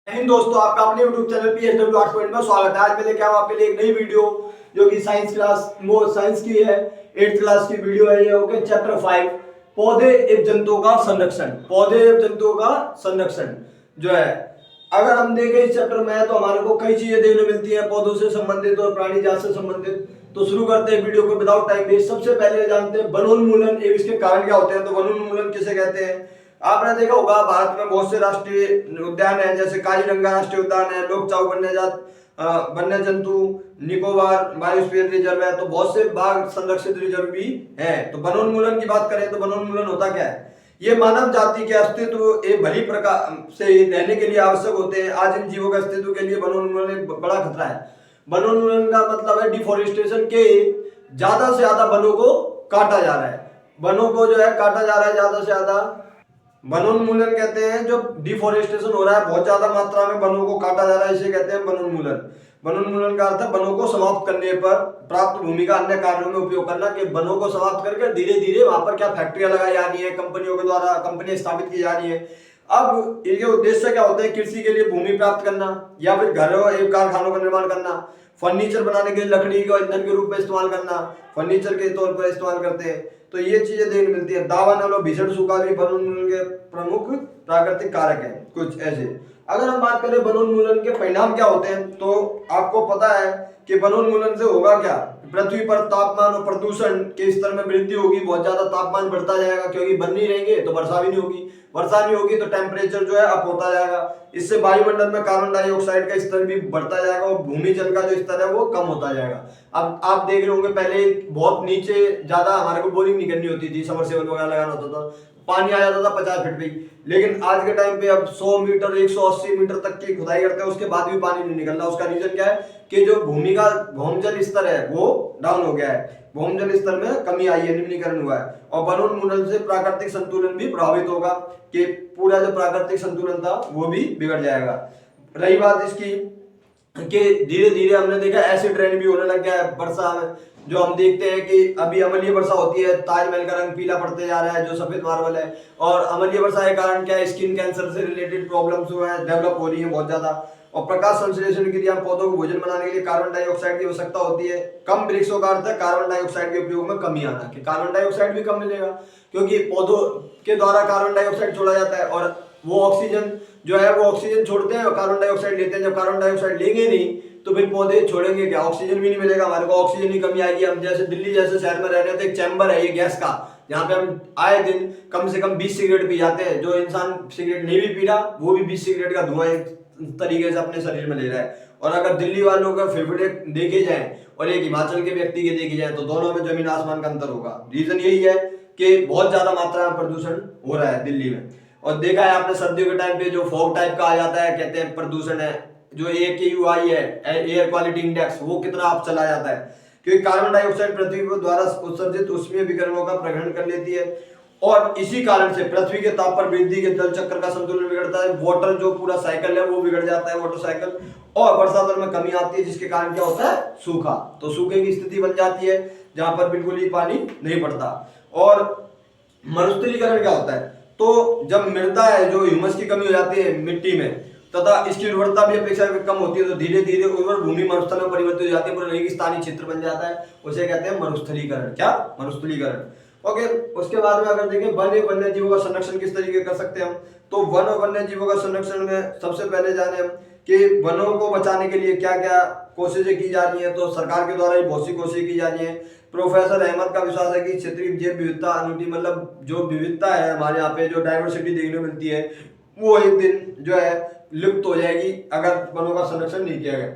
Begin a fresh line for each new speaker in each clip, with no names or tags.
हिंद दोस्तों, आपका अपने YouTube चैनल PSW 8 पॉइंट में स्वागत है। आज मैं लेके आया आपके लिए एक नई वीडियो जो कि साइंस की है। 8th क्लास की वीडियो है ये। ओके, चैप्टर 5 पौधे एवं जंतुओं का संरक्षण। पौधे एवं जंतुओं का संरक्षण जो है, अगर हम देखें इस चैप्टर में तो हमारे को कई चीजें देखने मिलती है पौधों से संबंधित और प्राणी जात से संबंधित। तो शुरू करते हैं वीडियो को विदाउट टाइम वेस्ट। सबसे पहले जानते हैं वनोन्मूलन एवं इसके कारण क्या होते हैं। तो वनोन्मूलन किसे कहते हैं? आपने देखा होगा भारत में बहुत से राष्ट्रीय उद्यान है, जैसे काजीरंगा राष्ट्रीय उद्यान है, लोकचाव वन्य जंतु निकोबार बायोस्फीयर रिजर्व है। तो बहुत से बाघ संरक्षित रिजर्व भी है। तो वनोन्मूलन की बात करें तो वनोन्मूलन होता क्या है? ये मानव जाति के अस्तित्व एक भली प्रकार से रहने के लिए आवश्यक होते हैं। आज इन जीवों के अस्तित्व के लिए वनोन्मूलन एक बड़ा खतरा है। वनोन्मूलन का मतलब है डिफोरेस्टेशन के ज्यादा से ज्यादा वनों को काटा जा रहा है। वनों को जो है काटा जा रहा है ज्यादा से ज्यादा। वनोन्मूलन कहते हैं जो डिफोरेस्टेशन हो रहा है, बहुत ज्यादा मात्रा में वनों को काटा जा रहा है, इसे कहते हैं वनोन्मूलन। वनोन्मूलन का अर्थ है वनों को समाप्त करने पर प्राप्त भूमि का अन्य कार्यों में उपयोग करना। कि वनों को समाप्त करके धीरे धीरे वहां पर क्या फैक्ट्रियां लगाई जा रही है, कंपनियों के द्वारा कंपनियां स्थापित की जा रही है। अब ये उद्देश्य क्या होते हैं? कृषि के लिए भूमि प्राप्त करना, या फिर घरों एवं कारखानों का निर्माण करना, फर्नीचर बनाने के लिए लकड़ी को ईंधन के रूप में इस्तेमाल करना, फर्नीचर के तौर पर इस्तेमाल करते हैं। तो ये चीजें देखने मिलती है। दावानल और भीषण सूखा भी वनोन्मूलन के प्रमुख प्राकृतिक कारक हैं कुछ ऐसे। अगर हम बात करें वनोन्मूलन के परिणाम क्या होते हैं, तो आपको पता है कि वनोन्मूलन से होगा क्या? पृथ्वी पर तापमान और प्रदूषण के स्तर में वृद्धि होगी। बहुत ज्यादा तापमान बढ़ता जाएगा, क्योंकि वन नहीं रहेंगे तो वर्षा भी नहीं होगी। वर्षा नहीं होगी तो टेम्परेचर जो है अप होता जाएगा। इससे वायुमंडल में कार्बन डाइऑक्साइड का स्तर भी बढ़ता जाएगा और भूमि जल का जो स्तर है वो कम होता जाएगा। अब आप देख रहे होंगे पहले बहुत नीचे ज्यादा हमारे को बोरिंग नहीं करनी होती थी, समरसेबल वगैरह लगाना होता था, पानी आ जाता था 50 फीट पे ही। लेकिन आज के टाइम पे अब 100 मीटर 180 मीटर तक की खुदाई करते हैं, उसके बाद भी पानी नहीं निकल रहा। उसका रीजन क्या है? कि जो भूमि का भौमजल स्तर है वो डाउन हो गया है, भौमजल स्तर में कमी आई है, निम्नीकरण हुआ है। और वनोन्मूलन से प्राकृतिक संतुलन भी प्रभावित होगा, कि पूरा जो प्राकृतिक संतुलन था वो भी बिगड़ जाएगा। रही बात इसकी कि धीरे धीरे हमने देखा एसिड रेन भी होने लग गया है वर्षा में। जो हम देखते हैं कि अभी अम्लीय वर्षा होती है, ताजमहल का रंग पीला पड़ते जा रहा है जो सफेद मार्बल है। और अम्लीय वर्षा के कारण क्या है? स्किन कैंसर से रिलेटेड प्रॉब्लम्स जो है डेवलप हो रही है बहुत ज्यादा। और प्रकाश संश्लेषण के लिए हम पौधों को भोजन बनाने के लिए कार्बन डाइऑक्साइड की आवश्यकता होती है। कम वृक्षों का अर्थ है कार्बन डाइऑक्साइड के उपयोग में कमी आना, कि कार्बन डाइऑक्साइड भी कम मिलेगा, क्योंकि पौधों के द्वारा कार्बन डाइऑक्साइड छोड़ा जाता है और वो ऑक्सीजन जो है वो ऑक्सीजन छोड़ते हैं और कार्बन डाइऑक्साइड लेते हैं। जब कार्बन डाइऑक्साइड लेंगे नहीं तो फिर पौधे छोड़ेंगे क्या? ऑक्सीजन भी नहीं मिलेगा हमारे को, ऑक्सीजन की कमी आएगी। हम जैसे दिल्ली जैसे शहर में रह रहे हैं तो एक चैम्बर है ये गैस का, जहाँ पे हम आए दिन कम से कम 20 सिगरेट पी जाते हैं। जो इंसान सिगरेट नहीं भी पी रहा वो भी 20 सिगरेट का धुआं एक तरीके से अपने शरीर में ले रहा है। और अगर दिल्ली वालों का फेफड़े देखे जाए और एक हिमाचल के व्यक्ति के देखे जाए तो दोनों में जमीन आसमान का अंतर होगा। रीजन यही है कि बहुत ज्यादा मात्रा में प्रदूषण हो रहा है दिल्ली में। और देखा है आपने सर्दियों के टाइम पे जो फॉग टाइप का आ जाता है, कहते हैं प्रदूषण है, जो AQI है एयर क्वालिटी इंडेक्स, वो कितना आप चला जाता है, क्योंकि कार्बन डाइऑक्साइड पृथ्वी द्वारा उत्सर्जित ऊष्मीय विकिरणों का प्रग्रहण कर लेती है। और इसी कारण से पृथ्वी के ताप पर वृद्धि के जल चक्र का संतुलन बिगड़ता है। वाटर जो पूरा साइकिल है वो बिगड़ जाता है, वाटर साइकिल। और वर्षा जल में कमी आती है, जिसके कारण क्या होता है? सूखा। तो सूखे की स्थिति बन जाती है जहां पर बिल्कुल ही पानी नहीं पड़ता। और मरुस्थलीकरण क्या होता है? तो जब मृदा है जो ह्यूमस की कमी हो जाती है मिट्टी में तथा इसकी उर्वरता भी अपेक्षाकृत कम होती है, तो धीरे धीरे उर्वर भूमि मरुस्थल में परिवर्तित हो जाती है, पूरा रेगिस्तानी क्षेत्र बन जाता है। उसे कहते हैं मरुस्थलीकरण। क्या? मरुस्थलीकरण। ओके, उसके बाद में अगर देखें वन एवं वन्य जीवों का संरक्षण किस तरीके कर सकते हैं हम, तो वन और वन्य जीवों का संरक्षण में सबसे पहले जाने हम कि वनों को बचाने के लिए क्या क्या कोशिशें की जा रही है। तो सरकार के द्वारा बहुत सी कोशिशें की जा रही है। प्रोफेसर अहमद का विश्वास है कि क्षेत्रीय जैव विविधता अनुटी, मतलब जो विविधता है हमारे यहाँ पे, जो डाइवर्सिटी देखने को मिलती है, वो एक दिन जो है लुप्त हो जाएगी अगर वनों का संरक्षण नहीं किया गया,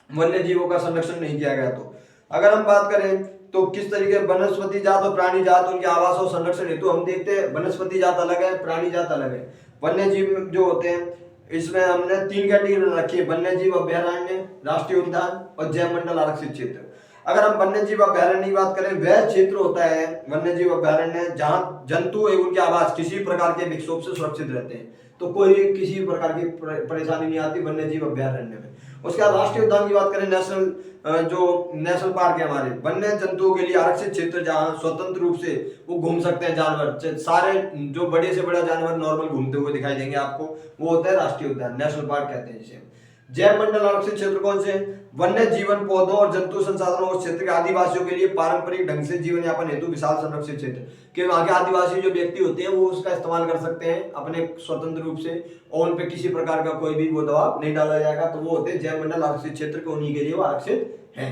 वन्य जीवों का संरक्षण नहीं किया गया। तो अगर हम बात करें तो किस तरीके वनस्पति जात और प्राणी जात उनके आवास और संरक्षण हेतु हम देखते हैं वनस्पति जात अलग है, प्राणी जात अलग है। वन्य जीव जो होते हैं इसमें हमने 3 कैटेगरी रखी है: वन्य जीव अभयारण्य, राष्ट्रीय उद्यान और जैव मंडल आरक्षित क्षेत्र। अगर हम वन्य जीव अभयारण्य की बात करें, वह क्षेत्र होता है वन्य जीव अभयारण्य जहां जंतु एवं उनके आवास किसी प्रकार के विक्षोभ से सुरक्षित रहते हैं। तो कोई किसी प्रकार की परेशानी नहीं आती वन्य जीव अभ्यारण्य में। उसके बाद राष्ट्रीय उद्यान की बात करें, नेशनल पार्क है हमारे, वन्य जंतुओं के लिए आरक्षित क्षेत्र जहाँ स्वतंत्र रूप से वो घूम सकते हैं जानवर, सारे जो बड़े से बड़ा जानवर नॉर्मल घूमते हुए दिखाई देंगे आपको, वो होता है राष्ट्रीय उद्यान, नेशनल पार्क कहते हैं जिसे। जैव मंडल आरक्षित क्षेत्र कौन से? वन्य जीवन, पौधों और जंतु संसाधनों उस क्षेत्र के आदिवासियों के लिए पारंपरिक ढंग से जीवन यापन हेतु विशाल संरक्षित क्षेत्र, कि वहां के आदिवासी जो व्यक्ति होते हैं वो उसका इस्तेमाल कर सकते हैं अपने स्वतंत्र रूप से, और उन पे किसी प्रकार का कोई भी वो दबाव नहीं डाला जाएगा, तो वो होते हैं जैव मंडल आरक्षित क्षेत्र के, उन्हीं के लिए वो आरक्षित है।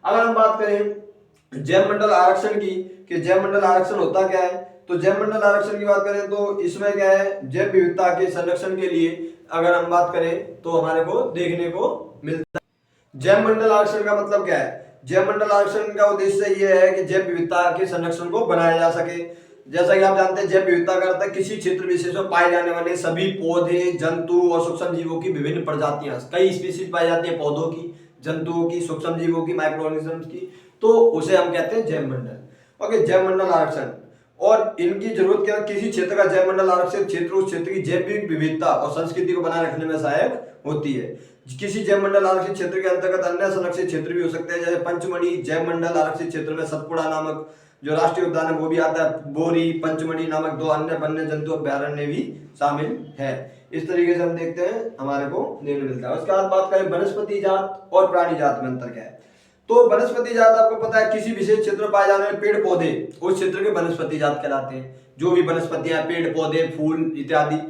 अगर हम बात करें जैव मंडल आरक्षण की, कि जैव मंडल आरक्षण होता क्या है, तो जैव मंडल आरक्षण की बात करें तो इसमें क्या है, जैव विविधता के संरक्षण के लिए अगर हम बात करें तो हमारे को देखने को मिलता है। जैव मंडल आरक्षण का मतलब क्या है? जैव मंडल आरक्षण का उद्देश्य यह है कि जैव विविधता के संरक्षण को बनाया जा सके। जैसा कि आप जानते हैं जैव विविधता का अर्थ है किसी क्षेत्र विशेष में पाए जाने वाले सभी पौधे, जंतु और सूक्ष्म जीवों की विभिन्न प्रजातियां, कई स्पीशीज पाई जाती है पौधों की, जंतुओं की, सूक्ष्म जीवों की, माइक्रो ऑर्गेनिजम्स की, तो उसे हम कहते हैं जैव मंडल। ओके, जैव मंडल आरक्षण, और इनकी जरूरत क्या है, किसी क्षेत्र का जैव मंडल आरक्षित क्षेत्र उस क्षेत्र की जैविक विविधता और संस्कृति को बनाए रखने में सहायक होती है। किसी जैव मंडल आरक्षित क्षेत्र के अंतर्गत अन्य संरक्षित क्षेत्र भी हो सकते हैं, जैसे पंचमढ़ी जैव मंडल आरक्षित क्षेत्र में सतपुड़ा नामक जो राष्ट्रीय उद्यान है वो भी आता है, बोरी, पंचमढ़ी नामक 2 अन्य वन्य जंतु अभ्यारण्य भी शामिल है। इस तरीके से हम देखते हैं हमारे को देखने मिलता है। उसके बाद बात करें वनस्पति जात और प्राणी जात में अंतर क्या है, तो वनस्पति जात आपको पता है किसी विशेष क्षेत्र में पाए जाने वाले पेड़ पौधे उस क्षेत्र के वनस्पति जात कहलाते हैं, जो भी वनस्पतियां, पेड़ पौधे, फूल इत्यादि,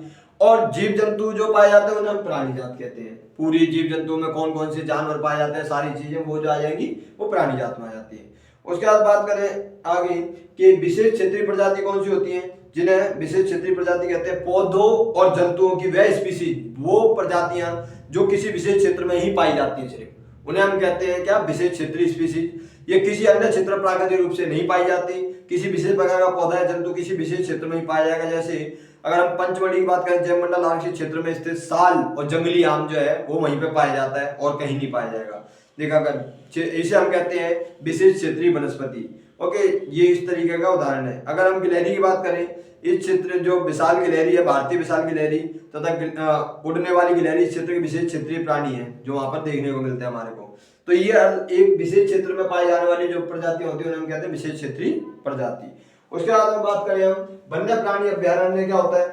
और जीव जंतु जो पाए जाते हैं उन्हें हम प्राणी जात कहते हैं। पूरी जीव जंतु में कौन कौन से जानवर पाए जाते हैं, सारी चीजें वो जो आ जाएंगी वो प्राणी जात में आ जाती है। उसके बाद बात करें आगे कि विशेष क्षेत्रीय प्रजाति कौन सी होती है, जिन्हें विशेष क्षेत्रीय प्रजाति कहते हैं। पौधों और जंतुओं की वह स्पीशीज, वो प्रजातियां जो किसी विशेष क्षेत्र में ही पाई जाती है सिर्फ, उन्हें हम कहते हैं क्या, विशेष क्षेत्रीय स्पीशीज। ये किसी अन्य क्षेत्र में प्राकृतिक रूप से नहीं पाई जाती। किसी विशेष प्रकार का पौधा या जंतु किसी विशेष क्षेत्र में ही पाया जाएगा। जैसे अगर हम पंचमढ़ी की बात करें, जैव मंडल आरक्षित क्षेत्र में स्थित साल और जंगली आम जो है वो वहीं पे पाया जाता है और कहीं नहीं पाया जाएगा। देखा कर, इसे हम कहते हैं विशेष क्षेत्रीय वनस्पति। ओके, ये इस तरीके का उदाहरण है। अगर हम गिलहरी की बात करें, इस क्षेत्र जो विशाल गिलहरी है, भारतीय विशाल गिलहरी तथा उड़ने वाली गिलहरी इस क्षेत्र के विशेष क्षेत्रीय प्राणी है जो वहां पर देखने को मिलते हैं हमारे को। तो ये एक विशेष क्षेत्र में पाई जाने वाली जो प्रजातियां होती है उन्हें हम कहते हैं विशेष क्षेत्रीय प्रजाति। उसके बाद हम बात करें हम वन्य प्राणी अभ्यारण्य क्या होता है,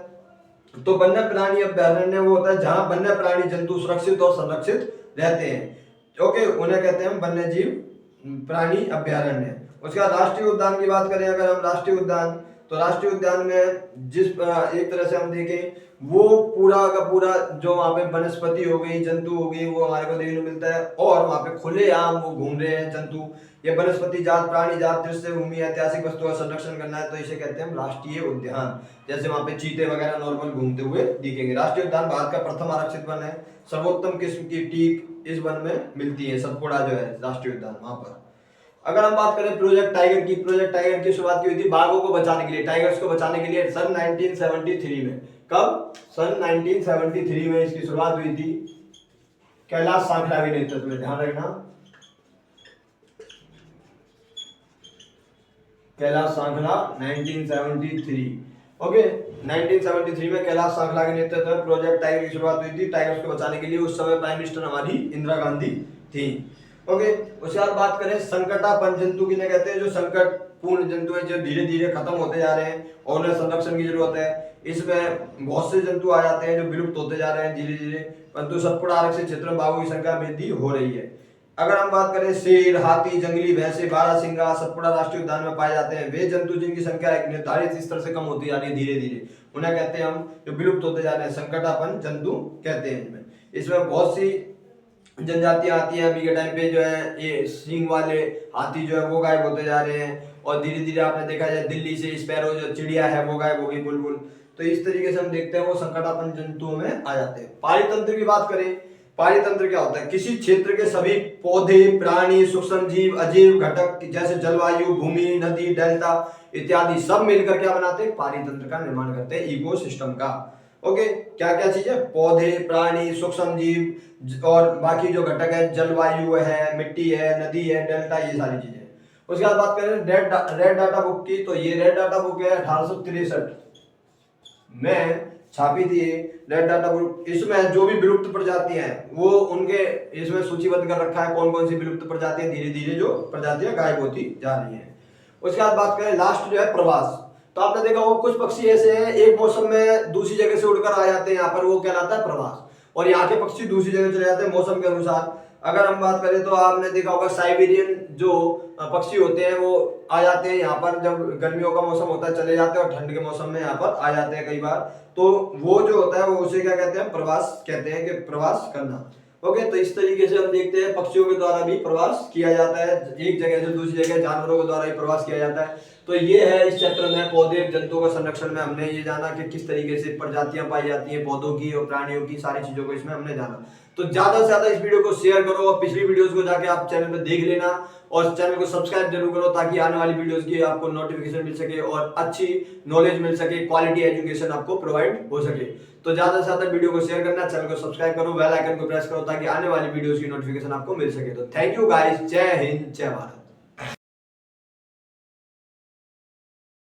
तो वन्य प्राणी अभ्यारण्य वो होता है जहां वन्य प्राणी जंतु सुरक्षित और संरक्षित रहते हैं। ओके, उन्हें कहते हैं वन्य जीव प्राणी अभ्यारण्य। उसके बाद राष्ट्रीय उद्यान की बात करें, अगर हम राष्ट्रीय उद्यान, तो राष्ट्रीय उद्यान में जिस एक तरह से हम देखें वो पूरा का पूरा जो वहाँ पे वनस्पति हो गई, जंतु हो गई, वो हमारे को देखने को मिलता है, और वहाँ पे खुले आम वो घूम रहे हैं जंतु। ये वनस्पति जात, प्राणी जात, दृश्य भूमि, ऐतिहासिक वस्तुओं का संरक्षण करना है, तो इसे कहते हैं राष्ट्रीय उद्यान। जैसे वहाँ पे चीते वगैरह नॉर्मल घूमते हुए दिखेंगे। राष्ट्रीय उद्यान भारत का प्रथम आरक्षित वन है। सर्वोत्तम किस्म की टीक इस वन में मिलती है, सतपुड़ा जो है राष्ट्रीय उद्यान वहां पर। अगर हम बात करें प्रोजेक्ट टाइगर की, प्रोजेक्ट टाइगर की शुरुआत की हुई थी बाघों को बचाने के लिए, टाइगर्स को बचाने के लिए सन 1973 में। कब? सन 1973 में इसकी शुरुआत हुई थी कैलाश सांखला के नेतृत्व में। ध्यान रखना, कैलाश सांखला 1973। ओके, 1973 में कैलाश सांखला के नेतृत्व में प्रोजेक्ट टाइगर की शुरुआत हुई थी टाइगर्स को बचाने के लिए। उस समय प्राइम मिनिस्टर हमारी इंदिरा गांधी थी। ओके, उसके बाद बात करें संकटापन्न जंतु किन्हें कहते हैं, जो संकट पूर्ण जंतु है, जो धीरे धीरे खत्म होते जा रहे हैं और उन्हें संरक्षण की जरूरत है। इसमें बहुत से जंतु आ जाते हैं जो विलुप्त होते जा रहे हैं धीरे धीरे, परंतु सतपुड़ा आरक्षित क्षेत्र में बाघों की संख्या में वृद्धि हो रही है। अगर हम बात करें शेर, हाथी, जंगली भैंसे, बारहसिंगा सतपुड़ा राष्ट्रीय उद्यान में पाए जाते हैं। वे जंतु जिनकी संख्या एक निर्धारित स्तर से कम होती जा रही है धीरे धीरे, उन्हें कहते हैं हम जो विलुप्त होते जा रहे हैं, संकटापन्न जंतु कहते हैं। इसमें बहुत सी जनजातियां आती हैं। अभी के टाइम पे जो है ये सींग वाले हाथी जो है वो गायब होते जा रहे हैं, और धीरे धीरे आपने देखा जाए दिल्ली से स्पैरो जो चिड़िया है वो गायब हो गई, बुलबुल। तो इस तरीके से हम देखते हैं वो संकटापन्न जंतुओं में आ जाते हैं। पारितंत्र की बात करें, पारितंत्र क्या होता है, किसी क्षेत्र के सभी पौधे, प्राणी, सूक्ष्म जीव, अजीव घटक जैसे जलवायु, भूमि, नदी, डेल्टा इत्यादि सब मिलकर क्या बनाते हैं, पारितंत्र का निर्माण करते हैं, इकोसिस्टम का। ओके, क्या क्या चीजें, पौधे, प्राणी, सूक्ष्म जीव और बाकी जो घटक है, जलवायु है, मिट्टी है, नदी है, डेल्टा, ये सारी चीजें। उसके बाद बात करें रेड डाटा बुक की, तो ये रेड डाटा बुक है 1863 में छापी थी रेड डाटा ग्रुप। इसमें जो भी विलुप्त प्रजातियां हैं वो उनके इसमें सूचीबद्ध कर रखा है, कौन कौन सी विलुप्त प्रजातियां धीरे धीरे जो प्रजातियां गायब होती जा रही हैं। उसके बाद बात करें लास्ट जो है प्रवास। तो आपने देखा होगा कुछ पक्षी ऐसे हैं एक मौसम में दूसरी जगह से उड़कर आ जाते हैं यहाँ पर, वो कहलाता है प्रवास। और यहाँ के पक्षी दूसरी जगह चले जाते हैं मौसम के अनुसार। अगर हम बात करें तो आपने देखा होगा साइबेरियन जो पक्षी होते हैं वो आ जाते हैं यहाँ पर, जब गर्मियों का मौसम होता है चले जाते हैं, और ठंड के मौसम में यहाँ पर आ जाते हैं कई बार। तो वो जो होता है वो उसे क्या कहते हैं, प्रवास कहते हैं, कि प्रवास करना। ओके, तो इस तरीके से हम देखते हैं पक्षियों के द्वारा भी प्रवास किया जाता है, एक जगह से दूसरी जगह जानवरों के द्वारा ही प्रवास किया जाता है। तो ये है इस चैप्टर में पौधे जंतुओं का संरक्षण में हमने ये जाना कि किस तरीके से प्रजातियां पाई जाती हैं पौधों की और प्राणियों की, सारी चीजों को इसमें हमने जाना। तो ज्यादा से ज्यादा इस वीडियो को शेयर करो और पिछली वीडियोस को जाके आप चैनल पे देख लेना, और चैनल को सब्सक्राइब जरूर करो ताकि आने वाली वीडियोस की आपको नोटिफिकेशन मिल सके और अच्छी नॉलेज मिल सके, क्वालिटी एजुकेशन आपको प्रोवाइड हो सके। तो ज्यादा से ज्यादा वीडियो को शेयर करना, चैनल को सब्सक्राइब करो, बेल आइकन को प्रेस करो ताकि आने वाली वीडियोस की नोटिफिकेशन आपको मिल सके। तो थैंक यू गाइस, जय हिंद, जय भारत।